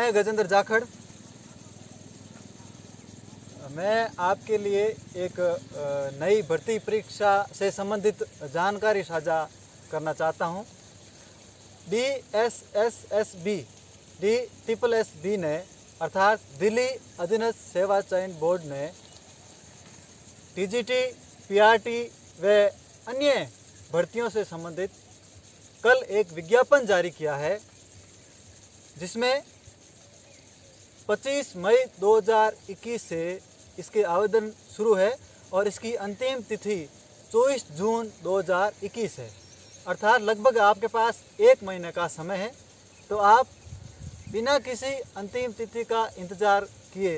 मैं गजेंद्र जाखड़। मैं आपके लिए एक नई भर्ती परीक्षा से संबंधित जानकारी साझा करना चाहता हूं। DSSSB ने अर्थात दिल्ली अधीनस्थ सेवा चयन बोर्ड ने TGT, PRT व अन्य भर्तियों से संबंधित कल एक विज्ञापन जारी किया है, जिसमें 25 मई 2021 से इसके आवेदन शुरू है और इसकी अंतिम तिथि 24 जून 2021 है। अर्थात लगभग आपके पास 1 महीने का समय है। तो आप बिना किसी अंतिम तिथि का इंतज़ार किए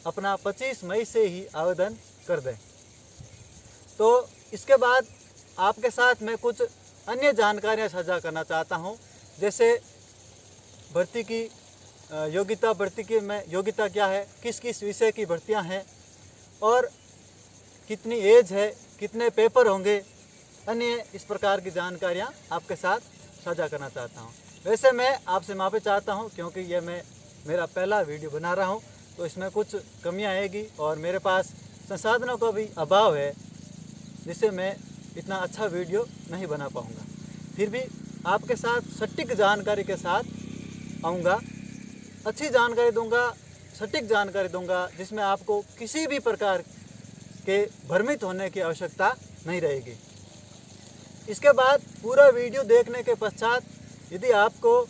अपना 25 मई से ही आवेदन कर दें। तो इसके बाद आपके साथ मैं कुछ अन्य जानकारियां साझा करना चाहता हूं, जैसे भर्ती की योग्यता, भर्ती की में योग्यता क्या है, किस किस विषय की भर्तियां हैं और कितनी एज है, कितने पेपर होंगे, अन्य इस प्रकार की जानकारियां आपके साथ साझा करना चाहता हूं। वैसे मैं आपसे माफ़ी चाहता हूं क्योंकि ये मेरा पहला वीडियो बना रहा हूं, तो इसमें कुछ कमियां आएगी और मेरे पास संसाधनों का भी अभाव है, जिससे मैं इतना अच्छा वीडियो नहीं बना पाऊंगा। फिर भी आपके साथ सटीक जानकारी के साथ आऊँगा, अच्छी जानकारी दूंगा, सटीक जानकारी दूंगा, जिसमें आपको किसी भी प्रकार के भ्रमित होने की आवश्यकता नहीं रहेगी। इसके बाद पूरा वीडियो देखने के पश्चात यदि आपको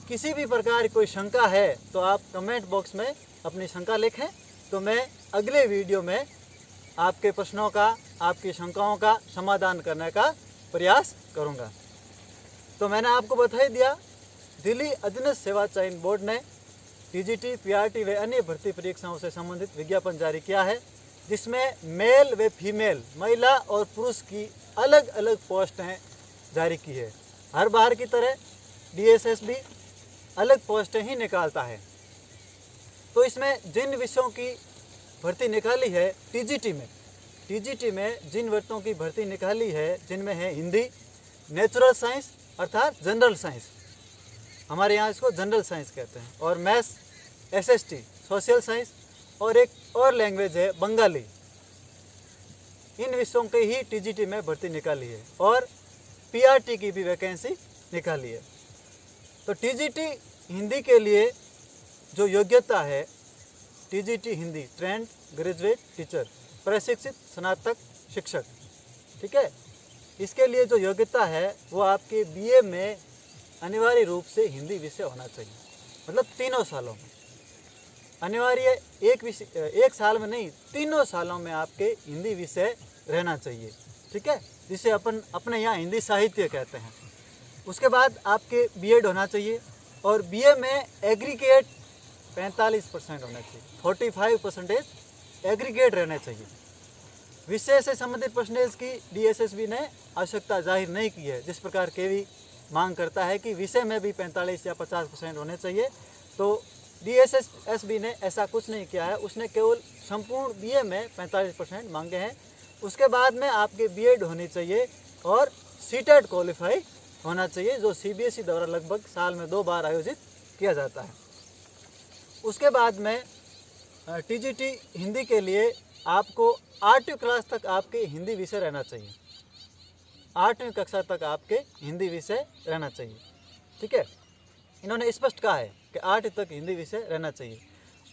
किसी भी प्रकार की कोई शंका है तो आप कमेंट बॉक्स में अपनी शंका लिखें, तो मैं अगले वीडियो में आपके प्रश्नों का, आपकी शंकाओं का समाधान करने का प्रयास करूंगा। तो मैंने आपको बता ही दिया, दिल्ली अधीनस्थ सेवा चयन बोर्ड ने TGT, PRT व अन्य भर्ती परीक्षाओं से संबंधित विज्ञापन जारी किया है, जिसमें मेल व फीमेल, महिला और पुरुष की अलग अलग पोस्टें जारी की है। हर बार की तरह DSS भी अलग पोस्टें ही निकालता है। तो इसमें जिन विषयों की भर्ती निकाली है TGT में जिन भर्तियों की भर्ती निकाली है, जिनमें है हिंदी, नेचुरल साइंस अर्थात जनरल साइंस, हमारे यहाँ इसको जनरल साइंस कहते हैं, और मैथ्स, SST सोशल साइंस, और एक और लैंग्वेज है बंगाली। इन विषयों के ही TGT में भर्ती निकाली है और PRT की भी वैकेंसी निकाली है। तो TGT हिंदी के लिए जो योग्यता है, TGT Hindi trained graduate teacher, प्रशिक्षित स्नातक शिक्षक, ठीक है, इसके लिए जो योग्यता है वो आपके BA में अनिवार्य रूप से हिंदी विषय होना चाहिए, मतलब तीनों सालों में अनिवार्य, एक साल में नहीं, तीनों सालों में आपके हिंदी विषय रहना चाहिए, ठीक है, जिसे अपने यहाँ हिंदी साहित्य कहते हैं। उसके बाद आपके BEd होना चाहिए और BA में एग्रीगेट 45% होना चाहिए, 45% एग्रीगेट रहना चाहिए। विषय से संबंधित परसेंटेज की DSSB ने आवश्यकता जाहिर नहीं की है, जिस प्रकार KV मांग करता है कि विषय में भी 45 या 50% होने चाहिए। तो DSSB ने ऐसा कुछ नहीं किया है, उसने केवल संपूर्ण BA में 45% मांगे हैं। उसके बाद में आपके BEd होनी चाहिए और CTET क्वालिफाई होना चाहिए, जो CBSE द्वारा लगभग साल में 2 बार आयोजित किया जाता है। उसके बाद में TGT हिंदी के लिए आपको 8वीं क्लास तक आपके हिंदी विषय रहना चाहिए, 8वीं कक्षा तक आपके हिंदी विषय रहना चाहिए, ठीक है। इन्होंने स्पष्ट कहा है कि 8वीं तक हिंदी विषय रहना चाहिए।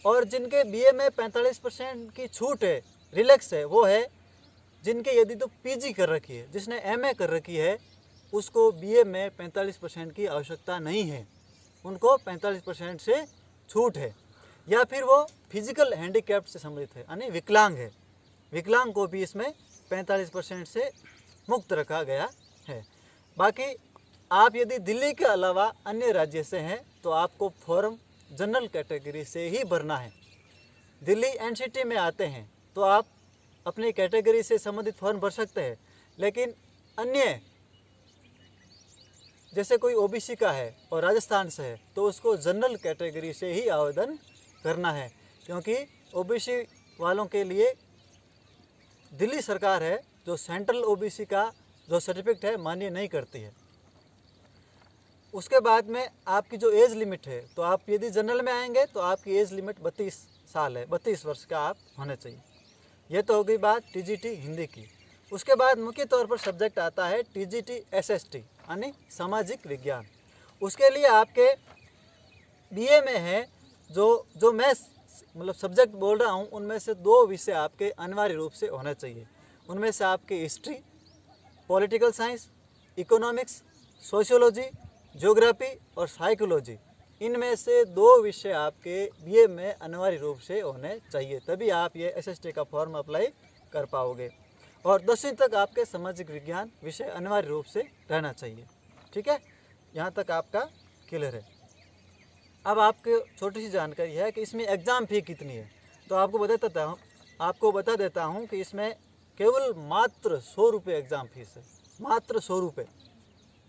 और जिनके BA में 45% की छूट है, रिलैक्स है, वो है जिनके यदि तो PG कर रखी है, जिसने MA कर रखी है, उसको BA में 45% की आवश्यकता नहीं है, उनको 45% से छूट है। या फिर वो फिजिकल हैंडीकैप्ड से संबंधित है, यानी विकलांग है, विकलांग को भी इसमें 45% से मुक्त रखा गया है। बाकी आप यदि दिल्ली के अलावा अन्य राज्य से हैं तो आपको फॉर्म जनरल कैटेगरी से ही भरना है। दिल्ली NCT में आते हैं तो आप अपनी कैटेगरी से संबंधित फॉर्म भर सकते हैं, लेकिन अन्य जैसे कोई OBC का है और राजस्थान से है तो उसको जनरल कैटेगरी से ही आवेदन करना है, क्योंकि OBC वालों के लिए दिल्ली सरकार है जो सेंट्रल OBC का जो सर्टिफिकेट है मान्य नहीं करती है। उसके बाद में आपकी जो एज लिमिट है, तो आप यदि जनरल में आएंगे तो आपकी एज लिमिट 32 साल है, 32 वर्ष का आप होने चाहिए। ये तो हो गई बात टीजीटी हिंदी की। उसके बाद मुख्य तौर पर सब्जेक्ट आता है टीजीटी एसएसटी यानी सामाजिक विज्ञान। उसके लिए आपके बीए में है जो मैं मतलब सब्जेक्ट बोल रहा हूँ, उनमें से 2 विषय आपके अनिवार्य रूप से होने चाहिए। उनमें से आपके history, political science, economics, sociology, geography और साइकोलॉजी, इनमें से 2 विषय आपके बीए में अनिवार्य रूप से होने चाहिए, तभी आप ये एसएसटी का फॉर्म अप्लाई कर पाओगे। और 10वीं तक आपके सामाजिक विज्ञान विषय अनिवार्य रूप से रहना चाहिए। ठीक है, यहाँ तक आपका क्लियर है। अब आपको छोटी सी जानकारी है कि इसमें एग्ज़ाम फ़ी कितनी है। तो आपको बता देता हूँ कि इसमें केवल मात्र 100 रुपये एग्ज़ाम फीस है, मात्र 100 रुपये।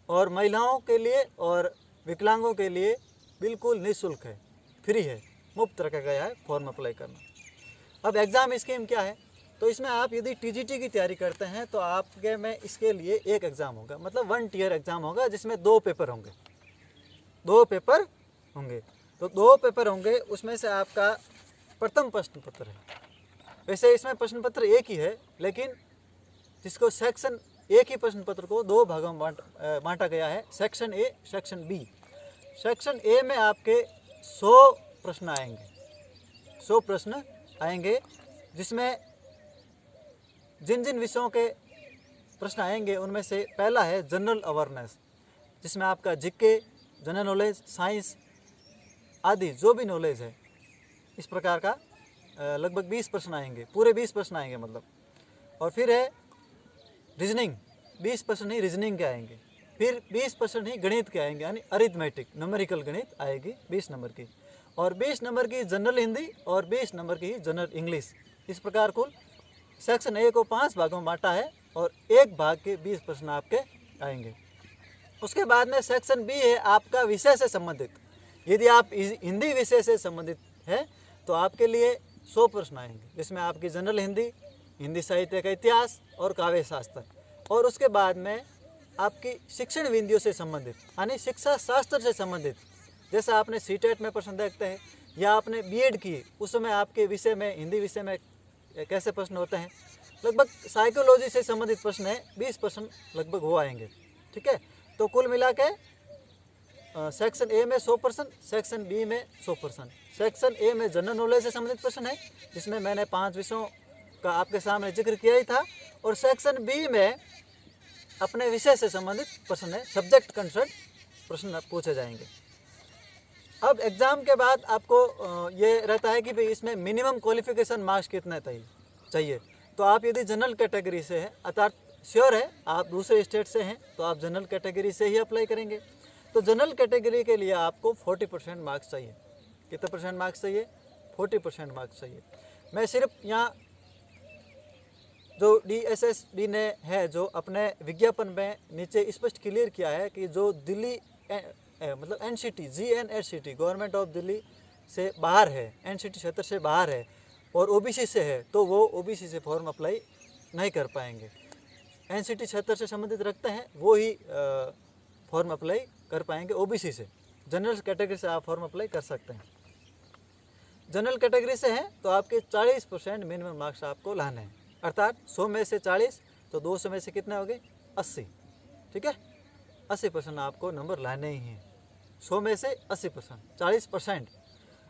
और महिलाओं के लिए और विकलांगों के लिए बिल्कुल निःशुल्क है, फ्री है, मुफ्त रखा गया है फॉर्म अप्लाई करना। अब एग्ज़ाम स्कीम क्या है, तो इसमें आप यदि टीजीटी की तैयारी करते हैं तो आपके में इसके लिए एक एग्ज़ाम होगा, मतलब 1 ईयर एग्ज़ाम होगा, जिसमें 2 पेपर होंगे। 2 पेपर होंगे, तो 2 पेपर होंगे, उसमें से आपका प्रथम प्रश्न पत्र है। वैसे इसमें प्रश्न पत्र एक ही है, लेकिन जिसको सेक्शन एक ही प्रश्न पत्र को 2 भागों में बांटा गया है, section A, section B. Section A में आपके 100 प्रश्न आएंगे, 100 प्रश्न आएंगे, जिसमें जिन जिन विषयों के प्रश्न आएंगे उनमें से पहला है जनरल अवेयरनेस, जिसमें आपका जीके, जनरल नॉलेज, साइंस आदि जो भी नॉलेज है, इस प्रकार का लगभग 20 प्रश्न आएंगे, पूरे 20 प्रश्न आएंगे मतलब। और फिर है रीजनिंग, 20 प्रश्न ही रीजनिंग के आएंगे। फिर 20 प्रश्न ही गणित के आएंगे, यानी अरिथमेटिक न्यूमेरिकल गणित आएगी 20 नंबर की, और 20 नंबर की जनरल हिंदी और 20 नंबर की जनरल इंग्लिश। इस प्रकार कुल सेक्शन ए को 5 भागों में बांटा है और एक भाग के 20 प्रश्न आपके आएंगे। उसके बाद में सेक्शन बी है आपका विषय से संबंधित। यदि आप हिंदी विषय से संबंधित है तो आपके लिए 100 प्रश्न आएंगे, जिसमें आपकी जनरल हिंदी, हिंदी साहित्य का इतिहास और काव्य शास्त्र। और उसके बाद में आपकी शिक्षण विधियों से संबंधित, यानी शिक्षा शास्त्र से संबंधित, जैसा आपने सीटेट में प्रश्न देखते हैं या आपने बीएड की, उस समय आपके विषय में, हिंदी विषय में कैसे प्रश्न होते हैं, लगभग साइकोलॉजी से संबंधित प्रश्न है, 20 प्रश्न लगभग हो आएंगे। ठीक है, तो कुल मिला के सेक्शन ए में 100%, सेक्शन बी में 100%। सेक्शन ए में जनरल नॉलेज से संबंधित प्रश्न है, जिसमें मैंने 5 विषयों का आपके सामने जिक्र किया ही था। और सेक्शन बी में अपने विषय से संबंधित प्रश्न है, सब्जेक्ट कंसर्न प्रश्न पूछे जाएंगे। अब एग्ज़ाम के बाद आपको ये रहता है कि भाई इसमें मिनिमम क्वालिफिकेशन मार्क्स कितने चाहिए। तो आप यदि जनरल कैटेगरी से हैं, अर्थात श्योर है आप दूसरे स्टेट से हैं, तो आप जनरल कैटेगरी से ही अप्लाई करेंगे। तो जनरल कैटेगरी के लिए आपको 40% मार्क्स चाहिए। कितने परसेंट मार्क्स चाहिए? 40% मार्क्स चाहिए। मैं सिर्फ यहाँ जो DSSB ने है, जो अपने विज्ञापन में नीचे स्पष्ट क्लियर किया है कि जो दिल्ली मतलब NCT GNHCT government of Delhi से बाहर है, NCT क्षेत्र से बाहर है और OBC से है, तो वो OBC से फॉर्म अप्लाई नहीं कर पाएंगे। NCT क्षेत्र से संबंधित रखते हैं वो ही फॉर्म अप्लाई कर पाएंगे OBC से। जनरल कैटेगरी से आप फॉर्म अप्लाई कर सकते हैं। जनरल कैटेगरी से हैं तो आपके 40% मिनिमम मार्क्स आपको लाने हैं, अर्थात 100 में से 40, तो 200 में से कितने हो गए? 80। ठीक है, 80% आपको नंबर लाने ही हैं। 100 में से 80%, 40%।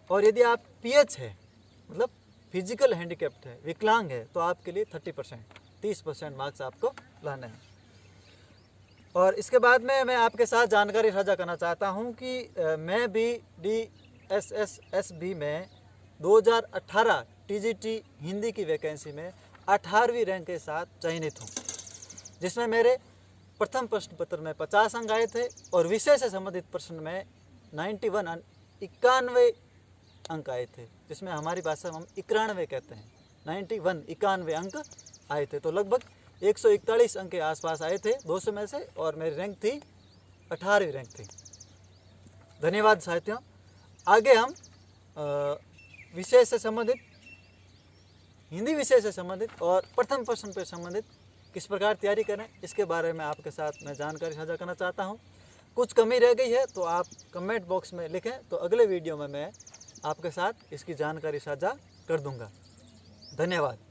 और यदि आप PH है, मतलब फिजिकल हैंडीकैप्ड है, विकलांग है, तो आपके लिए 30%, 30% मार्क्स आपको लाने हैं। और इसके बाद में मैं आपके साथ जानकारी साझा करना चाहता हूं कि मैं भी DSSB में 2018 TGT हिंदी की वैकेंसी में 18वीं रैंक के साथ चयनित हूँ, जिसमें मेरे प्रथम प्रश्न पत्र में 50 अंक आए थे और विषय से संबंधित प्रश्न में 91 अंक आए थे, जिसमें हमारी भाषा में हम 91 कहते हैं। 91 अंक आए थे, तो लगभग 141 अंक के आसपास आए थे 200 में से, और मेरी रैंक थी 18वीं रैंक थी। धन्यवाद साथियों। आगे हम विषय से संबंधित, हिंदी विषय से संबंधित और प्रथम प्रश्न पर संबंधित किस प्रकार तैयारी करें, इसके बारे में आपके साथ मैं जानकारी साझा करना चाहता हूं। कुछ कमी रह गई है तो आप कमेंट बॉक्स में लिखें, तो अगले वीडियो में मैं आपके साथ इसकी जानकारी साझा कर दूंगा। धन्यवाद।